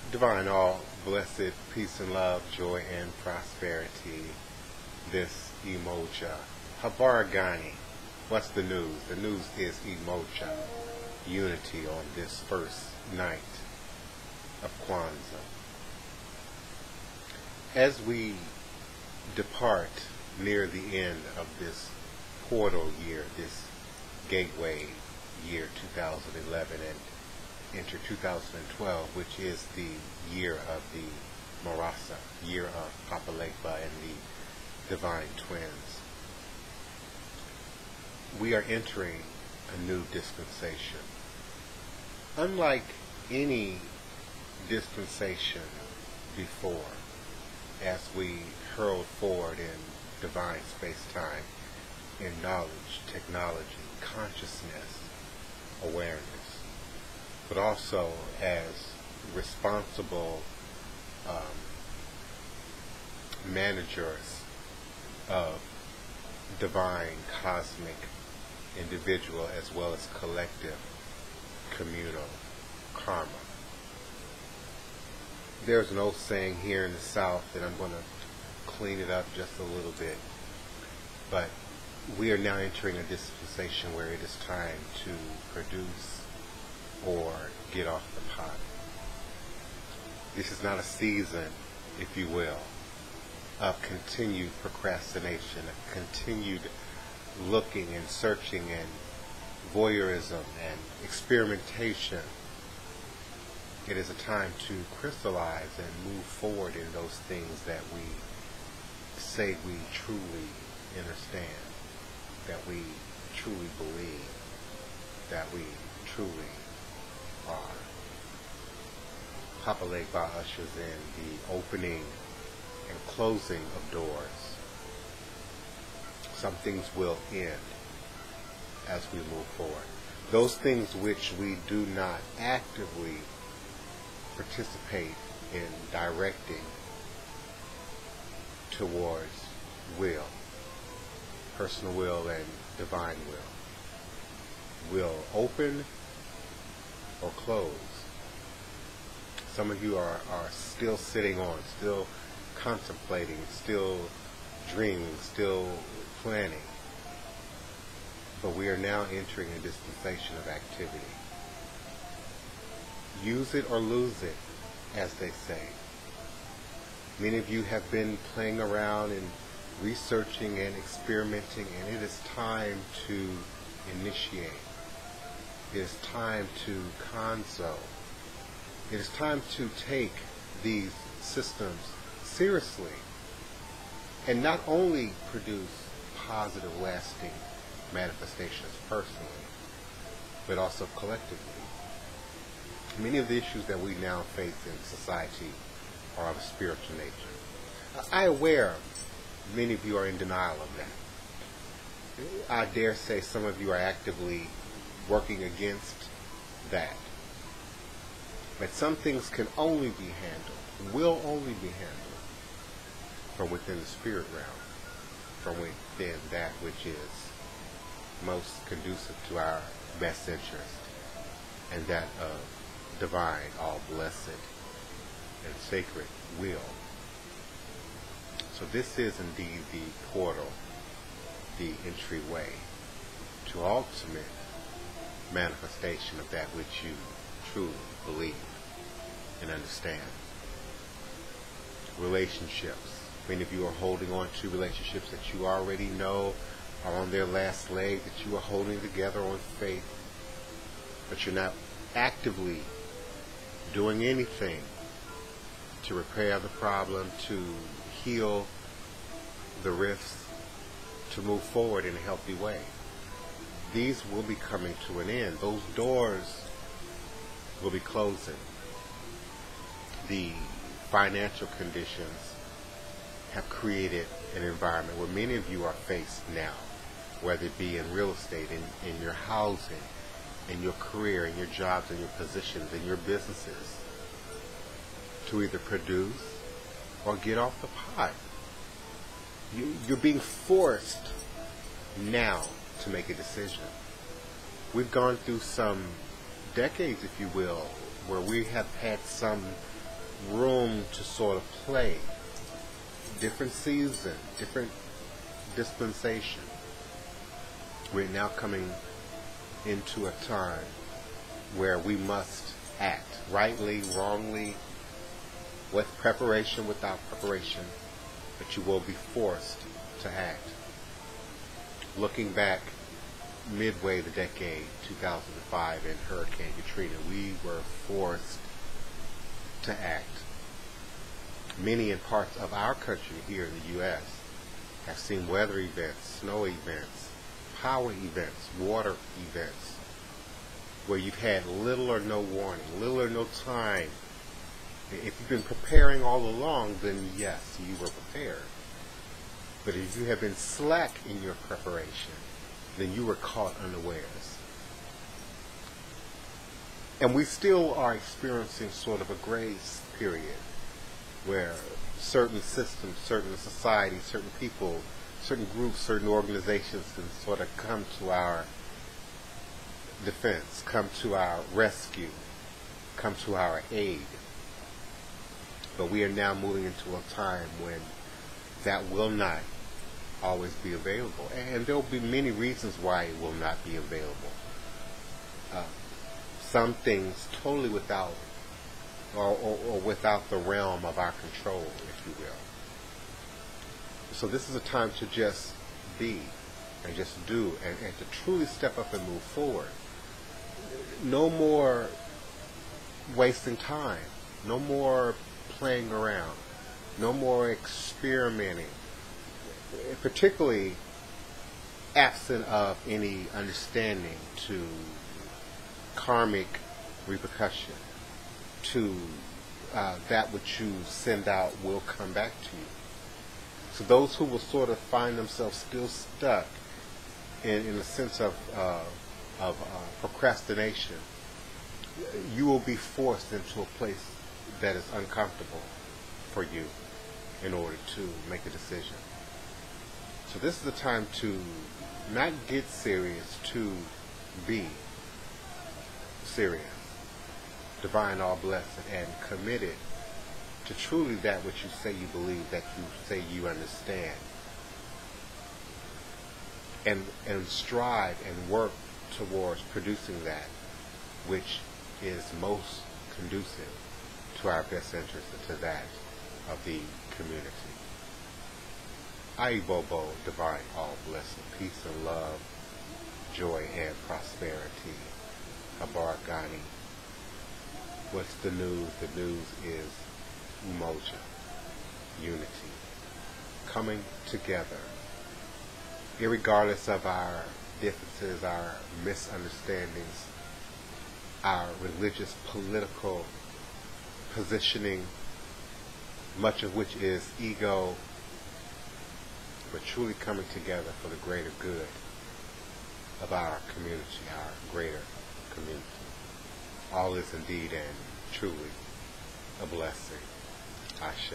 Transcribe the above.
Divine all, blessed peace and love, joy and prosperity. This Umoja. Habaragani. What's the news? The news is Umoja. Unity on this first night of Kwanzaa. As we depart near the end of this portal year, this gateway year 2011, and enter 2012, which is the year of the Marasa, year of Papa Legba and the Divine Twins. We are entering a new dispensation. Unlike any dispensation before, as we hurled forward in divine space-time, in knowledge, technology, consciousness, awareness, but also as responsible managers of divine, cosmic, individual, as well as collective, communal karma. There's an old saying here in the South, and I'm going to clean it up just a little bit, but we are now entering a dispensation where it is time to produce or get off the pot. This is not a season, if you will, of continued procrastination, of continued looking and searching and voyeurism and experimentation. It is a time to crystallize and move forward in those things that we say we truly understand, that we truly believe, that we truly are. Papa Legba ushers in the opening and closing of doors. Some things will end as we move forward. Those things which we do not actively participate in directing towards will, personal will and divine will open or close. Some of you are still sitting on, still contemplating, still dreaming, still planning. But we are now entering a dispensation of activity. Use it or lose it, as they say. Many of you have been playing around and researching and experimenting, and it is time to initiate. It is time to Kwanzaa. It is time to take these systems seriously and not only produce positive, lasting manifestations personally, but also collectively. Many of the issues that we now face in society are of a spiritual nature. I aware many of you are in denial of that. I dare say some of you are actively working against that. But some things can only be handled, will only be handled from within the spirit realm, from within that which is most conducive to our best interest, and that of divine, all blessed, and sacred will. So this is indeed the portal, the entryway to ultimate manifestation of that which you truly believe and understand. Relationships. Many of you are holding on to relationships that you already know are on their last leg, that you are holding together on faith, but you're not actively doing anything to repair the problem, to heal the rifts, to move forward in a healthy way. These will be coming to an end. Those doors will be closing. The financial conditions have created an environment where many of you are faced now, whether it be in real estate, in your housing, in your career, in your jobs, in your positions, in your businesses, to either produce or get off the pot. You're being forced now to make a decision. We've gone through some decades, if you will, where we have had some room to sort of play. Different season, different dispensation. We're now coming into a time where we must act rightly, wrongly, with preparation, without preparation, but you will be forced to act. Looking back midway the decade 2005 in Hurricane Katrina, we were forced to act. Many in parts of our country here in the U.S. have seen weather events, snow events, power events, water events, where you've had little or no warning, little or no time. If you've been preparing all along, then yes, you were prepared. But if you have been slack in your preparation, then you were caught unawares. And we still are experiencing sort of a grace period where certain systems, certain societies, certain people, certain groups, certain organizations can sort of come to our defense, come to our rescue, come to our aid. But we are now moving into a time when that will not always be available. And there will be many reasons why it will not be available. Some things totally without or without the realm of our control, if you will. So this is a time to just be and just do and to truly step up and move forward. No more wasting time. No more playing around. No more experimenting. Particularly absent of any understanding to karmic repercussion, to that which you send out will come back to you. So those who will sort of find themselves still stuck in a sense of procrastination, you will be forced into a place that is uncomfortable for you in order to make a decision. So this is the time to not get serious, to be serious, divine, all blessed, and committed to truly that which you say you believe, that you say you understand, and strive and work towards producing that which is most conducive to our best interest and to that of the community. Aibobo, divine, all blessing, peace and love, joy and prosperity. Habargani. What's the news? The news is Umoja, unity, coming together, irregardless of our differences, our misunderstandings, our religious, political positioning, much of which is ego, but truly coming together for the greater good of our community, our greater community. All is indeed and truly a blessing. Ashe.